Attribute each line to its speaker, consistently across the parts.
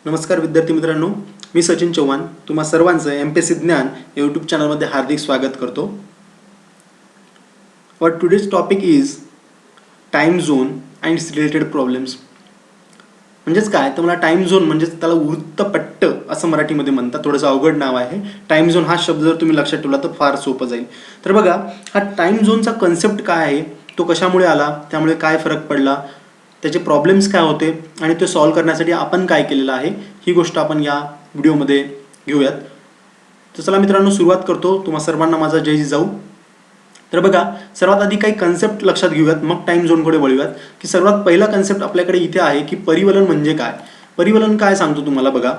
Speaker 1: नमस्कार विद्यार्थी मित्रांनो, मी सचिन चव्हाण तुम्हा सर्वांचं एमपीएससी ज्ञान यूट्यूब चॅनलमध्ये हार्दिक स्वागत करतो. Our today's topic is time zone and it's related problems. म्हणजेच काय तर मला टाइम झोन म्हणजेच त्याला वृत्तपट्ट असं मराठीमध्ये म्हणतात. थोडंसं अवघड नाव आहे. टाइम झोन हा शब्द जर तुम्ही लक्षात ठेवला तर फार सोपं जाईल. तर बघा, हा टाइम झोनचा कन्सेप्ट काय आहे, तो कशामुळे आला, त्यामुळे काय फरक पडला, त्याचे प्रॉब्लेम्स काय होते आणि ते सॉल्व्ह करण्यासाठी आपण काय केलेलं आहे, ही गोष्ट आपण या व्हिडिओमध्ये घेऊयात. तर चला मित्रांनो, सुरुवात करतो. तुम्हा सर्वांना माझा जय जिजाऊ. तर बघा, सर्वात आधी काही कन्सेप्ट लक्षात घेऊयात, मग टाइम झोनकडे वळूयात. की सर्वात पहिला कन्सेप्ट आपल्याकडे इथे आहे की परिवलन म्हणजे काय. परिवलन काय सांगतो तुम्हाला. बघा,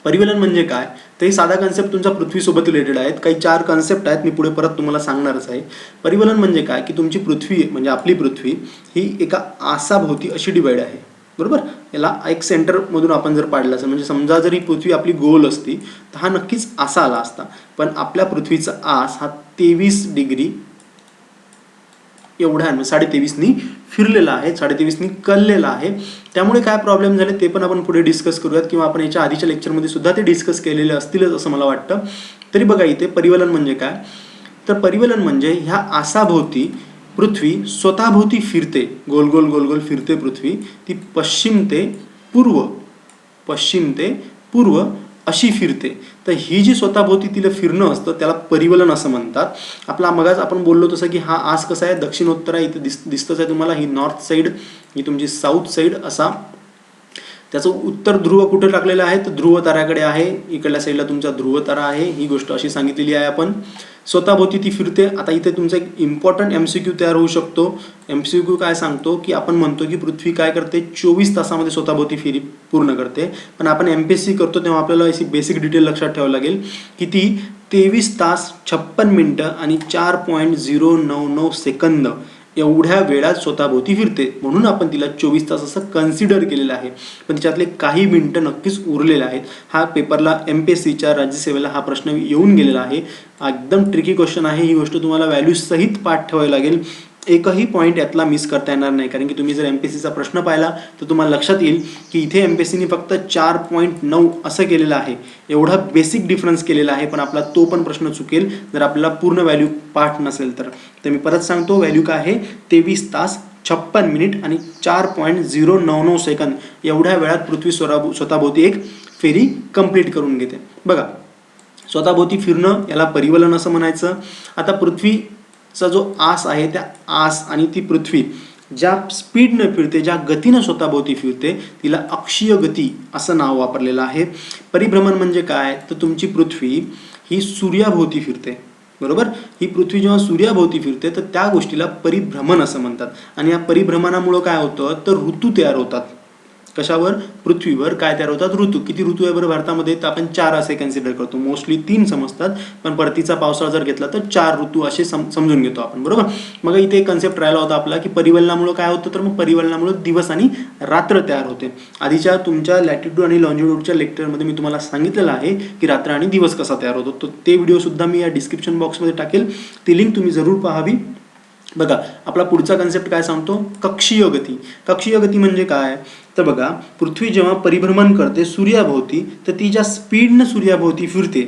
Speaker 1: परिवलन म्हणजे काय तर ही साधा कन्सेप्ट तुमचा पृथ्वीसोबत रिलेटेड आहेत. काही 4 कन्सेप्ट आहेत, मी पुढे परत तुम्हाला सांगणारच आहे. परिवलन म्हणजे काय की तुमची पृथ्वी म्हणजे आपली पृथ्वी ही एका आसाभोवती अशी डिवाइड आहे, बरोबर. याला एक सेंटरमधून आपण जर पाडलं असेल, म्हणजे समजा जर ही पृथ्वी आपली गोल असती तर हा नक्कीच आसा आला असता. पण आपल्या पृथ्वीचा आस हा 23 डिग्री एवढ्या 23.5नी फिरलेला आहे, 23.5नी कललेला आहे. त्यामुळे काय प्रॉब्लेम झाले ते पण आपण पुढे डिस्कस करूयात, किंवा आपण याच्या आधीच्या लेक्चरमध्ये सुद्धा ते डिस्कस केलेले असतीलच असं मला वाटतं. तरी बघा, इथे परिवलन म्हणजे काय तर परिवलन म्हणजे ह्या आसाभोवती पृथ्वी स्वतःभोवती फिरते, गोल गोल गोल गोल फिरते पृथ्वी. ती पश्चिम ते पूर्व अशी फिरते. तर ही जी स्वतःभोवती तिला फिरणं असतं त्याला परिवलन असं म्हणतात. आपला मगाच आपण बोललो तसं की हा आस कसा आहे, दक्षिणोत्तर आहे. इथे दिसतच आहे तुम्हाला, ही नॉर्थ साईड, ही तुमची साऊथ साईड असा. त्याचं उत्तर ध्रुव कुठे टाकलेलं आहे तर ध्रुव ताऱ्याकडे आहे. इकडल्या साईडला तुमचा ध्रुव तारा आहे. ही गोष्ट अशी सांगितलेली आहे आपण. स्वतःभोवती ती फिरते. आता इथे तुमचा एक इम्पॉर्टंट MCQ तयार होऊ शकतो. MCQ काय सांगतो की आपण म्हणतो की पृथ्वी काय करते, 24 तासामध्ये स्वतःभोवती फेरी पूर्ण करते. पण आपण MPSC करतो तेव्हा आपल्याला अशी बेसिक डिटेल लक्षात ठेवावं लागेल की ती 23 तास 56 मिनिटं आणि 4.099 सेकंद एवढ्या वेळात स्वतःभोवती फिरते. म्हणून आपण तिला 24 तास असं कन्सिडर केलेलं आहे. पण त्याच्यातले काही मिनिटं नक्कीच उरलेले आहेत. हा पेपरला MPSCच्या राज्यसेवेला हा प्रश्न येऊन गेलेला आहे. एकदम ट्रिकी क्वेश्चन आहे. ही गोष्ट तुम्हाला व्हॅल्यू सहित पाठ ठेवावी लागेल. एकही पॉईंट यातला मिस करता येणार नाही. कारण की तुम्ही जर MPSCचा प्रश्न पाहिला तर तुम्हाला लक्षात येईल की इथे MPSCने फक्त 4.9 असं केलेलं आहे. एवढा बेसिक डिफरन्स केलेला आहे. पण आपला तो पण प्रश्न चुकेल जर आपल्याला पूर्ण व्हॅल्यू पाठ नसेल तर. मी परत सांगतो, व्हॅल्यू काय आहे, 23 तास 56 मिनिट आणि 4.099 सेकंद एवढ्या वेळात पृथ्वी स्वतःभोवती एक फेरी कंप्लीट करून घेते. बघा, स्वतःभोवती फिरणं याला परिवलन असं म्हणायचं. आता पृथ्वीचा जो आस आहे त्या आस आणि ती पृथ्वी ज्या स्पीडनं फिरते, ज्या गतीनं स्वतःभोवती फिरते तिला अक्षीय गती असं नाव वापरलेलं आहे. परिभ्रमण म्हणजे काय तर तुमची पृथ्वी ही सूर्याभोवती फिरते, बरोबर. ही पृथ्वी जेव्हा सूर्याभोवती फिरते तर त्या गोष्टीला परिभ्रमण असं म्हणतात. आणि या परिभ्रमणामुळं काय होतं तर ऋतू तयार होतात. कशावर, पृथ्वीवर काय तयार होतात, ऋतू. किती ऋतू आहे बरं भारतामध्ये तर आपण 4 असे कन्सिडर करतो. मोस्टली 3 समजतात, पण परतीचा पावसाळा जर घेतला तर 4 ऋतू असे समजून घेतो आपण, बरोबर. मग इथे एक कन्सेप्ट राहिला होता आपला की परिवलनामुळे काय होतं तर मग परिवलनामुळे दिवस आणि रात्र तयार होते. आधीच्या तुमच्या लॅटिट्यूड आणि लॉन्जिट्यूडच्या लेक्चरमध्ये मी तुम्हाला सांगितलेलं आहे की रात्र आणि दिवस कसा तयार होतो. तर ते व्हिडिओ सुद्धा मी या डिस्क्रिप्शन बॉक्समध्ये टाकेल, ती लिंक तुम्ही जरूर पाहावी. बघा, आपला पुढचा कन्सेप्ट काय सांगतो, कक्षीय गती. कक्षीय गती म्हणजे काय तर बघा, पृथ्वी जेव्हा परिभ्रमण करते सूर्याभोवती तर ती ज्या स्पीडनं सूर्याभोवती फिरते,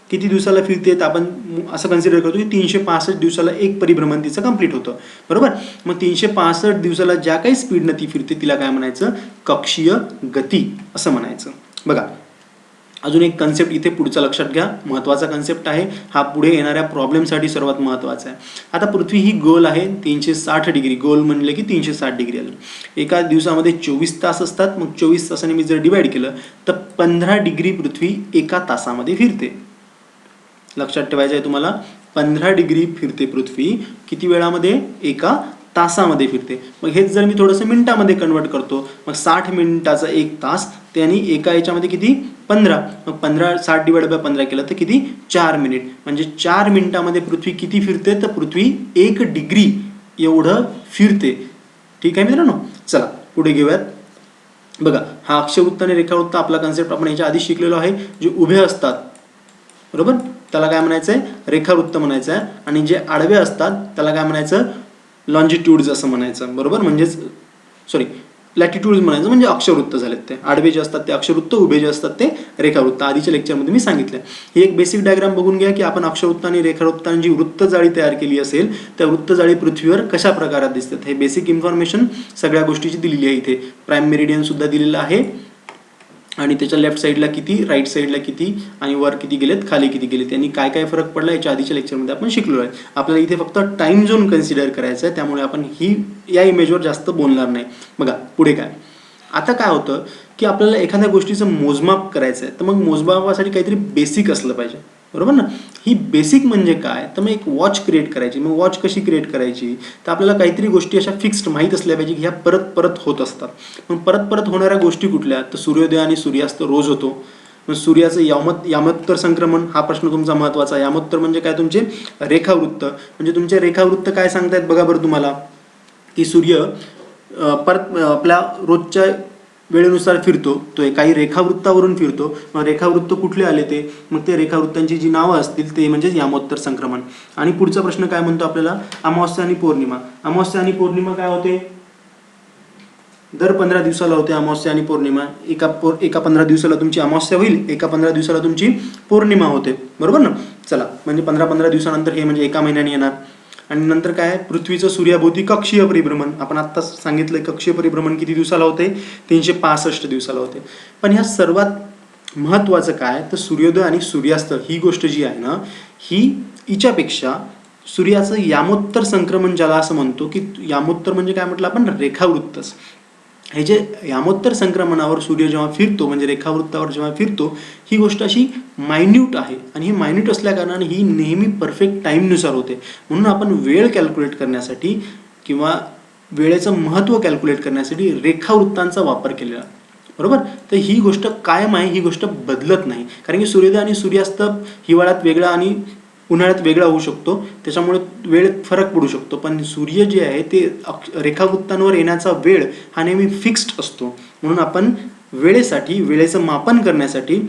Speaker 1: किती दिवसाला फिरते तर आपण असं कन्सिडर करतो की 365 दिवसाला एक परिभ्रमण तिचं कंप्लीट होतं, बरोबर. मग 365 दिवसाला ज्या काही स्पीडनं ती फिरते तिला काय म्हणायचं, कक्षीय गती असं म्हणायचं. बघा, अजून एक कन्सेप्ट इथे पुढचा लक्षात घ्या, महत्त्वाचा कन्सेप्ट आहे हा, पुढे येणाऱ्या प्रॉब्लेमसाठी सर्वात महत्त्वाचा आहे. आता पृथ्वी ही गोल आहे, 360 डिग्री, गोल म्हणले की 360 डिग्री आलं. एका दिवसामध्ये 24 तास असतात. मग 24 तासाने मी जर डिवाइड केलं तर 15 डिग्री पृथ्वी एका तासामध्ये फिरते. लक्षात ठेवायचं आहे तुम्हाला, 15 डिग्री फिरते पृथ्वी किती वेळामध्ये, एका तासामध्ये फिरते. मग हेच जर मी थोडंसं मिनिटामध्ये कन्वर्ट करतो, मग 60 मिनिटाचा 1 तास, त्याने एका याच्यामध्ये किती 15. मग 60 डिवाइड बाय 15 केलं तर किती 4 मिनिट. म्हणजे 4 मिनिटामध्ये पृथ्वी किती फिरते तर पृथ्वी 1 डिग्री एवढं फिरते. ठीक आहे मित्रांनो, चला पुढे घेऊयात. बघा, हा अक्षवृत्त आणि रेखावृत्त आपला कन्सेप्ट आपण याच्या आधी शिकलेलो आहे. जे उभे असतात, बरोबर, त्याला काय म्हणायचं आहे, रेखावृत्त म्हणायचं आहे. आणि जे आडवे असतात त्याला काय म्हणायचं, लॉन्जिट्यूड्स असं म्हणायचं, बरोबर. म्हणजेच लॅटिट्यूड म्हणायचं म्हणजे अक्षवृत्त झालेत ते. आडवे जे असतात ते अक्षवृत्त, उभे जे असतात ते रेखावृत्त. आधीच्या लेक्चरमध्ये मी सांगितलं. ही एक बेसिक डायग्राम बघून घ्या की आपण अक्षवृत्त आणि रेखावृत्तांची वृत्त जाळी तयार केली असेल, त्या वृत्त जाळी पृथ्वीवर कशा प्रकारात दिसतात हे बेसिक इन्फॉर्मेशन सगळ्या गोष्टीची दिलेली आहे. इथे प्राईम मेरिडियन सुद्धा दिलेलं आहे आणि त्याच्या लेफ्ट साईडला किती, राईट साईडला किती आणि वर किती गेलेत, खाली किती गेलेत, यांनी काय काय फरक पडला याच्या आधीच्या लेक्चरमध्ये आपण शिकलो आहे. आपल्याला इथे फक्त टाइम झोन कन्सिडर करायचा आहे, त्यामुळे आपण या इमेजवर जास्त बोलणार नाही. बघा पुढे काय. आता काय होतं की आपल्याला एखाद्या गोष्टीचं मोजमाप करायचं आहे, तर मग मोजमापासाठी काहीतरी बेसिक असलं पाहिजे, बरोबर ना. ही बेसिक म्हणजे काय, तर मग एक वॉच क्रिएट करायची. मग वॉच कशी क्रिएट करायची, तर आपल्याला काहीतरी गोष्टी अशा फिक्स्ड माहीत असल्या पाहिजे की ह्या परत परत होत असतात. मग परत परत होणाऱ्या गोष्टी कुठल्या, तर सूर्योदय आणि सूर्यास्त रोज होतो. मग सूर्याचं यामोत्तर संक्रमण हा प्रश्न तुमचा महत्त्वाचा. यामोत्तर म्हणजे काय, तुमचे रेखावृत्त. म्हणजे तुमचे रेखावृत्त काय सांगतायत बघा बरं तुम्हाला, की सूर्य परत आपल्या रोजच्या वेळेनुसार फिरतो, तो काही रेखावृत्तावरून फिरतो. मग रेखावृत्त कुठले आले ते, मग ते रेखावृत्तांची जी नावं असतील ते म्हणजे यामोत्तर संक्रमण. आणि पुढचा प्रश्न काय म्हणतो आपल्याला, अमावस्या आणि पौर्णिमा. अमावस्या आणि पौर्णिमा काय होते, दर 15 दिवसाला होते अमावस्या आणि पौर्णिमा. एका 15 दिवसाला तुमची अमावस्या होईल, एका 15 दिवसाला तुमची पौर्णिमा होते, बरोबर ना. चला, म्हणजे 15 दिवसानंतर हे म्हणजे एका महिन्याने येणार. आणि नंतर काय, पृथ्वीचं सूर्याभोवती कक्षीय परिभ्रमण. आपण आत्ताच सांगितलं कक्षीय परिभ्रमण किती दिवसाला होते, 365 दिवसाला होते. पण ह्या सर्वात महत्त्वाचं काय, तर सूर्योदय आणि सूर्यास्त ही गोष्ट जी आहे ना, ही हिच्यापेक्षा सूर्याचं यामोत्तर संक्रमण ज्याला असं म्हणतो, की यामोत्तर म्हणजे काय म्हटलं आपण, रेखावृत्तच. हे जे यामोत्तर संक्रमणावर सूर्य जेव्हा फिरतो, म्हणजे रेखावृत्तावर जेव्हा फिरतो, ही गोष्ट अशी मायन्यूट आहे. आणि ही मायन्यूट असल्या कारणाने ही नेहमी परफेक्ट टाईमनुसार होते. म्हणून आपण वेळ कॅल्क्युलेट करण्यासाठी किंवा वेळेचं महत्त्व कॅल्क्युलेट करण्यासाठी रेखावृत्तांचा वापर केलेला, बरोबर. तर ही गोष्ट कायम आहे, ही गोष्ट बदलत नाही. कारण की सूर्योदय आणि सूर्यास्त हिवाळ्यात वेगळा आणि उन्हाळ्यात वेगळा होऊ शकतो, त्याच्यामुळे वेळ फरक पडू शकतो. पण सूर्य जे आहे ते रेखावृत्तांवर येण्याचा वेळ हा नेहमी फिक्स्ड असतो. म्हणून आपण वेळेसाठी, वेळेचं मापन करण्यासाठी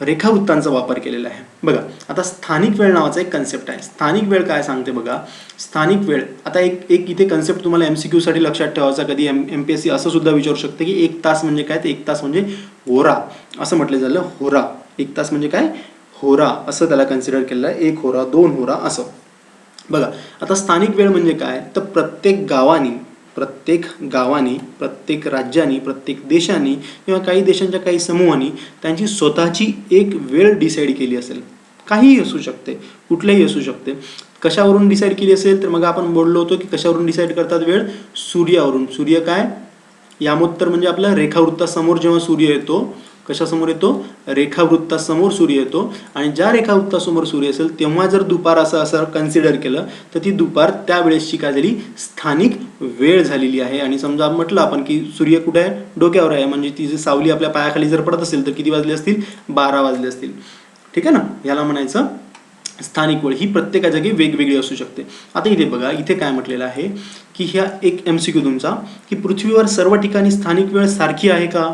Speaker 1: रेखावृत्तांचा वापर केलेला आहे. बघा आता स्थानिक वेळ नावाचा एक कन्सेप्ट आहे. स्थानिक वेळ काय सांगते बघा. स्थानिक वेळ, आता एक इथे कन्सेप्ट तुम्हाला MCQ साठी लक्षात ठेवायचा. कधी MPSC असं सुद्धा विचारू शकते की 1 तास म्हणजे काय, तर 1 तास म्हणजे होरा असं म्हटलं झालं. होरा, 1 तास म्हणजे काय, होरा असं त्याला कन्सिडर केलेलं आहे. 1 होरा, 2 होरा असं. बघा आता स्थानिक वेळ म्हणजे काय, तर प्रत्येक गावानी, प्रत्येक राज्यानी, प्रत्येक देशानी किंवा काही देशांच्या काही समूहांनी त्यांची स्वतःची एक वेळ डिसाईड केली असेल. काहीही असू शकते, कुठल्याही असू शकते. कशावरून डिसाईड केली असेल, तर मग आपण बोललो होतो की कशावरून डिसाईड करतात वेळ, सूर्यावरून. सूर्य काय, यामोत्तर म्हणजे आपल्या रेखावृत्तासमोर जेव्हा सूर्य येतो, कशासमोर येतो, रेखावृत्तासमोर सूर्य येतो. आणि ज्या रेखावृत्तासमोर सूर्य असेल तेव्हा जर दुपार असं कन्सिडर केलं, तर ती दुपार त्यावेळेसची काय झाली, स्थानिक वेळ झालेली आहे. आणि समजा म्हटलं आपण की सूर्य कुठे आहे, डोक्यावर आहे, म्हणजे ती जी सावली आपल्या पायाखाली जर पडत असेल तर किती वाजले असतील, 12 वाजले असतील. ठीक आहे ना, याला म्हणायचं स्थानिक वेळ. ही प्रत्येका जागी वेगवेगळी असू शकते. आता इथे बघा, इथे काय म्हटलेलं आहे की ह्या एक MCQ तुमचा, की पृथ्वीवर सर्व ठिकाणी स्थानिक वेळ सारखी आहे का,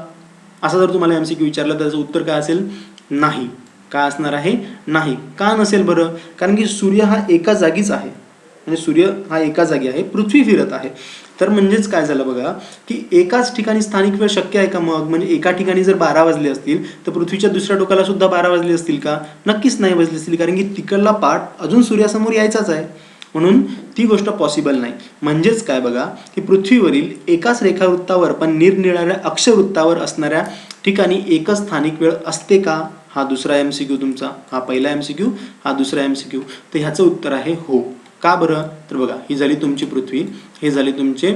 Speaker 1: असं जर तुम्हाला MCQ विचारलं तर त्याचं उत्तर काय असेल, नाही. काय असणार आहे, नाही. का नसेल बरं, कारण की सूर्य हा एका जागीच आहे. म्हणजे सूर्य हा एका जागी आहे, पृथ्वी फिरत आहे. तर म्हणजेच काय झालं बघा, की एकाच ठिकाणी स्थानिक वेळ शक्य आहे का मग, म्हणजे एका ठिकाणी जर 12 वाजले असतील तर पृथ्वीच्या दुसऱ्या टोकाला सुद्धा 12 वाजले असतील का, नक्कीच नाही वाजले असतील. कारण की तिकडला पार्ट अजून सूर्यासमोर यायचाच आहे, म्हणून ती गोष्ट पॉसिबल नाही. म्हणजेच काय बघा, की पृथ्वीवरील एकाच रेखावृत्तावर पण निरनिराळ्या अक्षवृत्तावर असणाऱ्या ठिकाणी एकच स्थानिक वेळ असते का, हा दुसरा MCQ तुमचा. हा पहिला MCQ, हा दुसरा MCQ. तर ह्याचं उत्तर आहे हो. का बरं, तर बघा ही झाली तुमची पृथ्वी, हे झाले तुमचे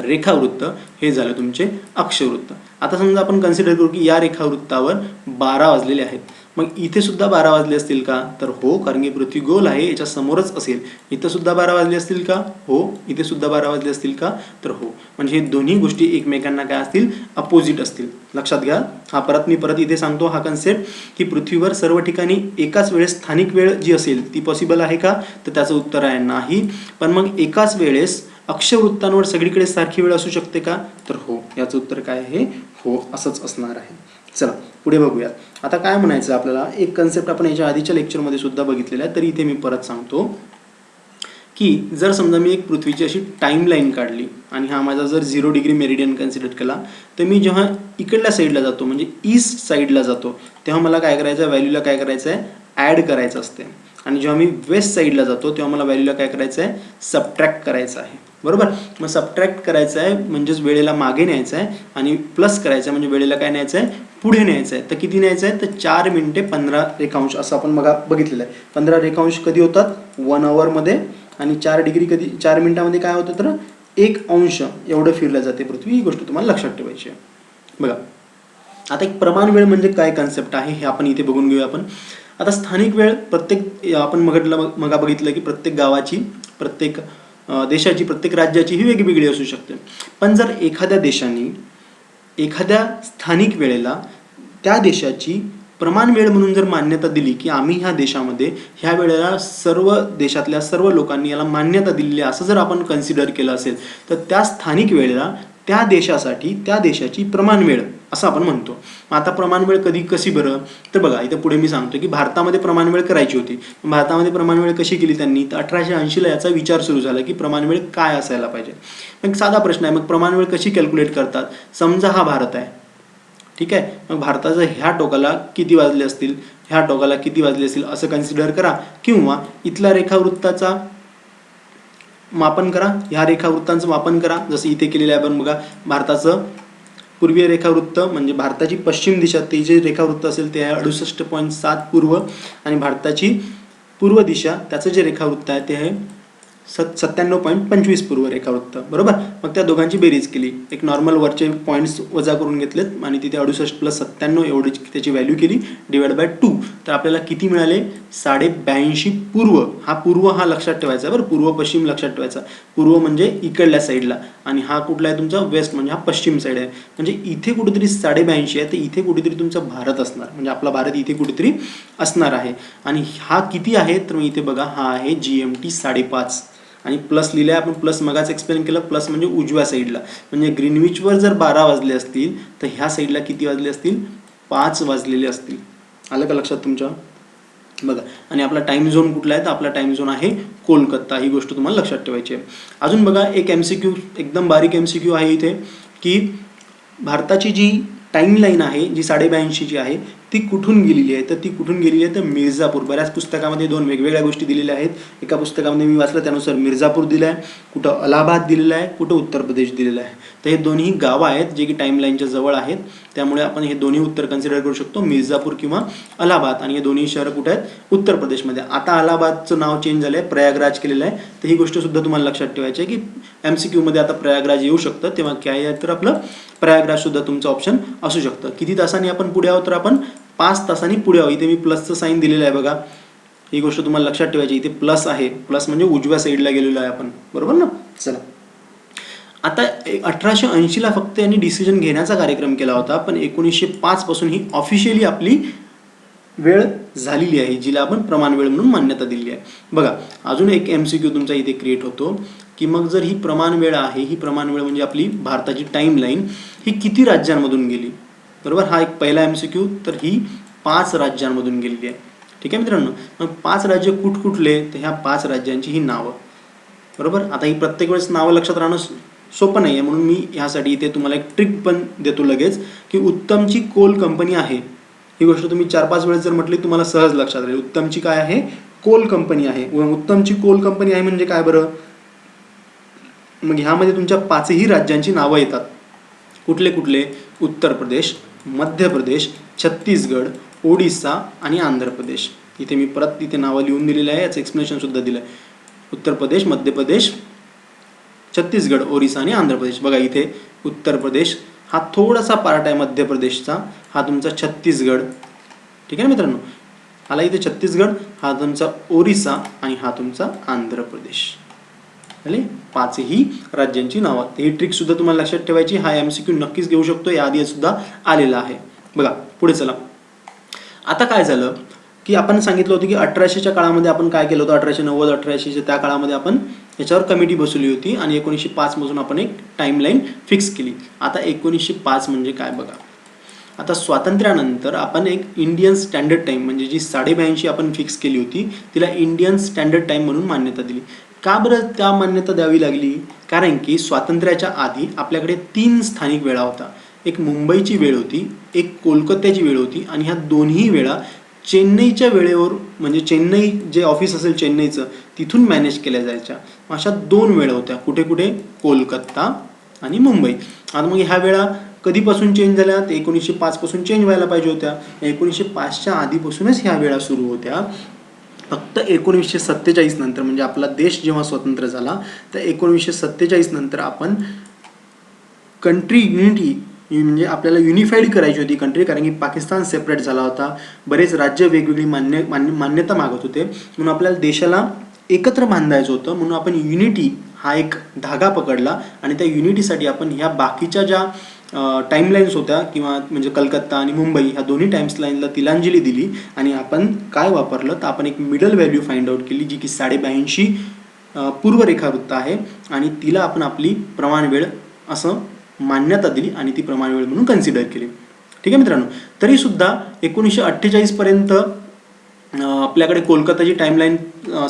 Speaker 1: रेखावृत्त, हे झालं तुमचे अक्षवृत्त. आता समजा आपण कन्सिडर करू की या रेखावृत्तावर 12 वाजलेले आहेत. मग इथे सुद्धा 12 वाजले असतील का, तर हो, कारण की पृथ्वी गोल आहे, याच्या समोरच असेल. इथं सुद्धा 12 वाजले असतील का, हो. इथे सुद्धा 12 वाजले असतील का, तर हो. म्हणजे हे दोन्ही गोष्टी एकमेकांना काय असतील, अपोजिट असतील. लक्षात घ्या. मी परत इथे सांगतो हा कन्सेप्ट, की पृथ्वीवर सर्व ठिकाणी एकाच वेळेस स्थानिक वेळ जी असेल ती पॉसिबल आहे का, तर त्याचं उत्तर आहे नाही. पण मग एकाच वेळेस अक्षवृत्तांवर सगळीकडे सारखी वेळ असू शकते का, तर हो. याचं उत्तर काय आहे, हो असंच असणार आहे. चला पुढे बघूया. आता काय म्हणायचं आपल्याला, एक कन्सेप्ट आपण याच्या आधीच्या लेक्चरमध्ये सुद्धा बघितलेला आहे, तरी इथे मी परत सांगतो की जर समजा मी एक पृथ्वीची अशी टाईमलाईन काढली आणि हा माझा जर 0 डिग्री मेरिडियन कन्सिडर केला, तर मी जेव्हा इकडल्या साईडला जातो म्हणजे ईस्ट साईडला जातो तेव्हा मला काय करायचं आहे, व्हॅल्यूला काय करायचं आहे, ॲड करायचं असते. आणि जेव्हा मी वेस्ट साईडला जातो तेव्हा मला व्हॅल्यूला काय करायचं आहे, सबट्रॅक्ट करायचं आहे. बरोबर. मग सबट्रॅक्ट करायचं आहे म्हणजेच वेळेला मागे न्यायचं आहे आणि प्लस करायचं आहे म्हणजे वेळेला काय न्यायचं आहे, पुढे न्यायचं आहे. तर किती न्यायचं आहे, तर 4 मिनिटे 15 रेखांश असं आपण मग बघितलेलं आहे. 15 रेखांश कधी होतात, 1 आवरमध्ये. आणि 4 डिग्री कधी, 4 मिनिटामध्ये काय होतं, तर 1 अंश एवढं फिरलं जाते पृथ्वी. ही गोष्ट तुम्हाला लक्षात ठेवायची आहे. बघा आता एक प्रमाण वेळ म्हणजे काय कन्सेप्ट आहे हे आपण इथे बघून घेऊया. आपण आता स्थानिक वेळ प्रत्येक, आपण मग बघितलं की प्रत्येक गावाची, प्रत्येक देशाची, प्रत्येक राज्याची ही वेगवेगळी असू शकते. पण जर एखाद्या देशाने एखाद्या स्थानिक वेळेला त्या देशाची प्रमाण वेळ म्हणून जर मान्यता दिली की आम्ही ह्या देशामध्ये ह्या वेळेला सर्व देशातल्या सर्व लोकांनी याला मान्यता दिलेली असं जर आपण कन्सिडर केलं असेल, तर त्या स्थानिक वेळेला त्या देशासाठी त्या देशाची प्रमाण वेळ असं आपण म्हणतो. आता प्रमाण वेळ कशी बरं, तर बघा इथं पुढे मी सांगतो की भारतामध्ये प्रमाण वेळ करायची होती. भारतामध्ये प्रमाण वेळ कशी केली त्यांनी, तर 1880ला याचा विचार सुरू झाला की प्रमाण वेळ काय असायला पाहिजे. मग साधा प्रश्न आहे, मग प्रमाण वेळ कशी कॅल्क्युलेट करतात. समजा हा भारत आहे, ठीक आहे. मग भारताचं ह्या टोकाला किती वाजले असतील, ह्या टोकाला किती वाजले असतील असं कन्सिडर करा, किंवा इथल्या रेखावृत्ताचा मापन करा, ह्या रेखावृत्तांचं मापन करा. जसं इथे केलेलं आहे आपण बघा, भारताचं पूर्वीय रेखावृत्त म्हणजे भारताची पश्चिम दिशा ते जे रेखावृत्त असेल ते आहे 68.7 पूर्व, आणि भारताची पूर्व दिशा त्याचं जे रेखावृत्त आहे ते आहे 97.25 पूर्व रेखावृत्त. बरोबर. मग त्या दोघांची बेरीज केली, एक नॉर्मल वरचे पॉईंट्स वजा करून घेतलेत आणि तिथे 68 + 97 एवढी त्याची व्हॅल्यू केली, /2. तर आपल्याला किती मिळाले, 82.5 पूर्व. हा पूर्व हा लक्षात ठेवायचा बरं, पूर्व पश्चिम लक्षात ठेवायचा. पूर्व म्हणजे इकडल्या साईडला आणि हा कुठला आहे तुमचा, वेस्ट म्हणजे हा पश्चिम साईड आहे. म्हणजे इथे कुठेतरी 82.5 आहे, तर इथे कुठेतरी तुमचा भारत असणार, म्हणजे आपला भारत इथे कुठेतरी असणार आहे. आणि हा किती आहे, तर इथे बघा हा आहे GMT 5:30 आणि प्लस लिहिलं आहे आपण. प्लस मगाच एक्सप्लेन केलं, प्लस म्हणजे उजव्या साईडला, म्हणजे ग्रीनविचवर जर 12 वाजले असतील तर ह्या साईडला किती वाजले असतील, 5 वाजलेले असतील. आलं का लक्षात तुमच्या. बघा, आणि आपला टाइम झोन कुठला आहे, तर आपला टाइम झोन आहे कोलकाता. ही गोष्ट तुम्हाला लक्षात ठेवायची आहे. अजून बघा एक MCQ, एकदम बारीक MCQ आहे इथे, की भारताची जी टाईमलाईन आहे जी 82.5ची आहे ती कुठून गेलेली आहे, तर ती कुठून गेलेली आहे, तर मिर्झापूर. बऱ्याच पुस्तकामध्ये 2 वेगवेगळ्या गोष्टी दिलेल्या आहेत. एका पुस्तकामध्ये मी वाचलं त्यानुसार मिर्झापूर दिलं आहे, कुठं अलाहाबाद दिलेलं आहे, कुठं उत्तर प्रदेश दिलेलं आहे. तर हे दोन्ही गावं आहेत जे की टाईमलाईनच्या जवळ आहेत, त्यामुळे आपण हे दोन्ही उत्तर कन्सिडर करू शकतो, मिर्झापूर किंवा अलाहाबाद. आणि हे दोन्ही शहरं कुठे आहेत, उत्तर प्रदेशमध्ये. आता अलाहाबादचं नाव चेंज झालं आहे, प्रयागराज केलेलं आहे. तर ही गोष्ट सुद्धा तुम्हाला लक्षात ठेवायची आहे की MCQ मध्ये आता प्रयागराज येऊ शकतं, तेव्हा काय आहे तर आपलं प्रयागराज सुद्धा तुमचं ऑप्शन असू शकतं. किती तासांनी आपण पुढे आहोत, तर आपण 5 तासांनी पुढे आहोत. इथे मी प्लसचं साईन दिलेलं आहे बघा, ही गोष्ट तुम्हाला लक्षात ठेवायची. इथे प्लस आहे, प्लस म्हणजे उजव्या साईडला गेलेलो आहे आपण. बरोबर ना. चला, आता 1880ला फक्त यांनी डिसिजन घेण्याचा कार्यक्रम केला होता, पण 1905 पासून ही ऑफिशियली आपली वेळ झालेली आहे, जिला आपण प्रमाण वेळ म्हणून मान्यता दिली आहे. बघा अजून एक MCQ तुमचा इथे क्रिएट होतो, की मग जर ही प्रमाण वेळ आहे, ही प्रमाण वेळ म्हणजे आपली भारताची टाईमलाईन ही किती राज्यांमधून गेली. बरोबर. हा एक पहिला MCQ. तर ही 5 राज्यांमधून गेलेली आहे. ठीक आहे मित्रांनो. मग 5 राज्य कुठले, तर ह्या 5 राज्यांची ही नावं. बरोबर. आता ही प्रत्येक वेळेस नावं लक्षात राहणं सोपं नाही आहे, म्हणून मी ह्यासाठी इथे तुम्हाला एक ट्रिक पण देतो लगेच, की उत्तमची कोल कंपनी आहे. ही गोष्ट तुम्ही 4-5 वेळेस जर म्हटली तुम्हाला सहज लक्षात राहील. उत्तमची काय आहे, कोल कंपनी आहे. उत्तमची कोल कंपनी आहे म्हणजे काय बरं, मग ह्यामध्ये तुमच्या 5ही राज्यांची नावं येतात. कुठले कुठले, उत्तर प्रदेश, मध्य प्रदेश, छत्तीसगड, ओडिसा आणि आंध्र प्रदेश. इथे मी परत इथे नावं लिहून दिलेलं आहे, याचं एक्सप्लेनेशन सुद्धा दिलं आहे. उत्तर प्रदेश, मध्य प्रदेश, छत्तीसगड, ओरिसा आणि आंध्र प्रदेश. बघा इथे उत्तर प्रदेश हा थोडासा पार्ट आहे मध्य प्रदेशचा, हा तुमचा छत्तीसगड. ठीक आहे मित्रांनो. आला इथे छत्तीसगड, हा तुमचा ओरिसा आणि हा तुमचा आंध्र प्रदेश. आले 5ही राज्यांची नावं. ही ट्रिक सुद्धा तुम्हाला लक्षात ठेवायची. हा MCQ नक्कीच घेऊ शकतो, याआधी सुद्धा आलेला आहे. बघा पुढे चला. आता काय झालं की आपण सांगितलं होतं की 1800च्या काळामध्ये आपण काय केलं होतं, 1890 1880च्या त्या काळामध्ये आपण याच्यावर कमिटी बसवली होती आणि 1905 मधून आपण एक टाईमलाईन फिक्स केली. आता 1905 म्हणजे काय बघा. आता स्वातंत्र्यानंतर आपण एक इंडियन स्टँडर्ड टाईम म्हणजे जी 82.5 आपण फिक्स केली होती, तिला इंडियन स्टँडर्ड टाईम म्हणून मान्यता दिली. का बरं त्या मान्यता द्यावी लागली? कारण की स्वातंत्र्याच्या आधी आपल्याकडे 3 स्थानिक वेळा होता. एक मुंबईची वेळ होती, एक कोलकात्याची वेळ होती आणि ह्या दोन्ही वेळा चेन्नईच्या वेळेवर म्हणजे चेन्नई जे ऑफिस असेल चेन्नईचं तिथून मॅनेज केल्या जायच्या. अशा 2 वेळा होत्या. कुठे कुठे? कोलकाता आणि मुंबई. आता मग ह्या वेळा कधीपासून चेंज झाल्या? तर 1905 पासून चेंज व्हायला पाहिजे होत्या. 1905च्या आधीपासूनच ह्या वेळा सुरू होत्या. फक्त 1947 नंतर म्हणजे आपला देश जेव्हा स्वतंत्र झाला तर 1947 नंतर आपण कंट्री युनिटी म्हणजे आपल्याला युनिफाईड करायची होती कंट्री, कारण की पाकिस्तान सेपरेट झाला होता. बरेच राज्य वेगवेगळी मान्यता मागत होते, म्हणून आपल्याला देशाला एकत्र बांधायचं होतं. म्हणून आपण युनिटी हा एक धागा पकडला आणि त्या युनिटीसाठी आपण ह्या बाकीच्या ज्या टाईमलाईन्स होत्या किंवा म्हणजे कलकत्ता आणि मुंबई ह्या दोन्ही टाईम्सलाईनला तिलांजली दिली आणि आपण काय वापरलं तर आपण एक मिडल व्हॅल्यू फाइंड आउट केली जी की 82.5 पूर्वरेखावृत्त आहे आणि तिला आपण आपली प्रमाण वेळ असं मान्यता दिली आणि ती प्रमाण वेळ म्हणून कन्सिडर केली. ठीक आहे मित्रांनो. तरी सुद्धा 1948 पर्यंत आपल्याकडे कोलकाताची टाईमलाईन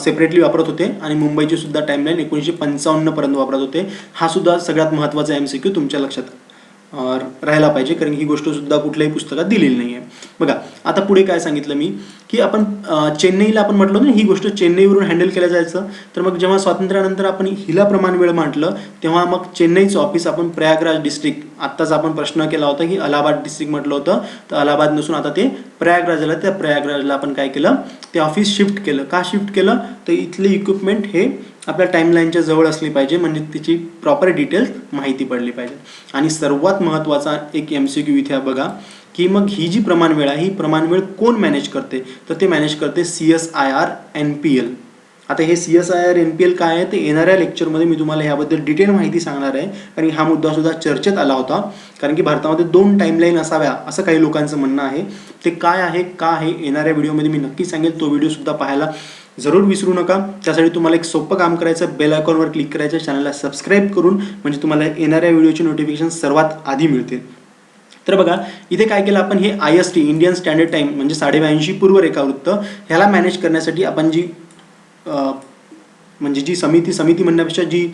Speaker 1: सेपरेटली वापरत होते आणि मुंबईची सुद्धा टाईमलाईन 1955 पर्यंत वापरत होते. हा सुद्धा सगळ्यात महत्त्वाचा MCQ तुमच्या लक्षात राहायला पाहिजे, कारण ही गोष्ट सुद्धा कुठल्याही पुस्तकात दिलेली नाही आहे. बघा आता पुढे काय सांगितलं मी की आपण चेन्नईला आपण म्हटलं ना ही गोष्ट चेन्नईवरून हँडल केलं जायचं. तर मग जेव्हा स्वातंत्र्यानंतर आपण हिला प्रमाण वेळ म्हटलं तेव्हा मग चेन्नईचं ऑफिस आपण प्रयागराज डिस्ट्रिक्ट, आत्ताच आपण प्रश्न केला होता की अलाहाबाद डिस्ट्रिक्ट म्हटलं होतं, तर अलाहाबाद नसून आता ते प्रयागराजला, त्या प्रयागराजला आपण काय केलं ते ऑफिस शिफ्ट केलं. का शिफ्ट केलं तर इथले इक्विपमेंट हे आपल्या टाईमलाईनच्या जवळ असली पाहिजे, म्हणजे तिची प्रॉपर डिटेल्स माहिती पडली पाहिजे. आणि सर्वात महत्त्वाचा एक MCQ इथे बघा की मग ही जी प्रमाण वेळ आहे ही प्रमाण वेळ कोण मॅनेज करते, तर ते मॅनेज करते CSIR NPL. आता हे CSIR NPL काय आहे ते येणाऱ्या लेक्चरमध्ये मी तुम्हाला ह्याबद्दल डिटेल माहिती सांगणार आहे, कारण हा मुद्दा सुद्धा चर्चेत आला होता. कारण की भारतामध्ये 2 टाईमलाईन असाव्या असं काही लोकांचं म्हणणं आहे. ते काय आहे का आहे येणाऱ्या व्हिडिओमध्ये मी नक्की सांगेल. तो व्हिडिओ सुद्धा पाहायला जरूर विसरू नका. त्यासाठी तुम्हाला एक सोपं काम करायचं, बेल आयकॉनवर क्लिक करायचं, चॅनलला सबस्क्राईब करून, म्हणजे तुम्हाला येणाऱ्या व्हिडिओची नोटिफिकेशन सर्वात आधी मिळतील. तर बघा इथे काय केलं आपण, हे IST इंडियन स्टँडर्ड टाईम म्हणजे 82.5 पूर्वरेखावृत्त ह्याला मॅनेज करण्यासाठी आपण जी म्हणजे जी समिती म्हणण्यापेक्षा जी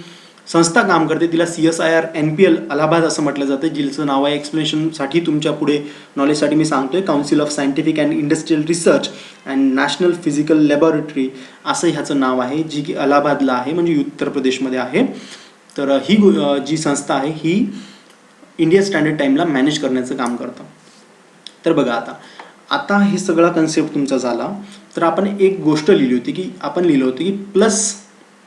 Speaker 1: संस्था काम करते तिला CSIR NPL अलाहाबाद असं म्हटलं जातं, जिचं नाव आहे एक्सप्लेनेशनसाठी तुमच्या पुढे नॉलेजसाठी मी सांगतोय, council of scientific and industrial research and national physical laboratory असं ह्याचं नाव आहे, जी की अलाहाबादला आहे म्हणजे उत्तर प्रदेशमध्ये आहे. तर ही जी संस्था आहे ही इंडियन स्टँडर्ड टाईमला मॅनेज करण्याचं काम करतं. तर बघा आता हे सगळा कन्सेप्ट तुमचा झाला. तर आपण एक गोष्ट लिहिली होती की आपण लिहिलं होतं की प्लस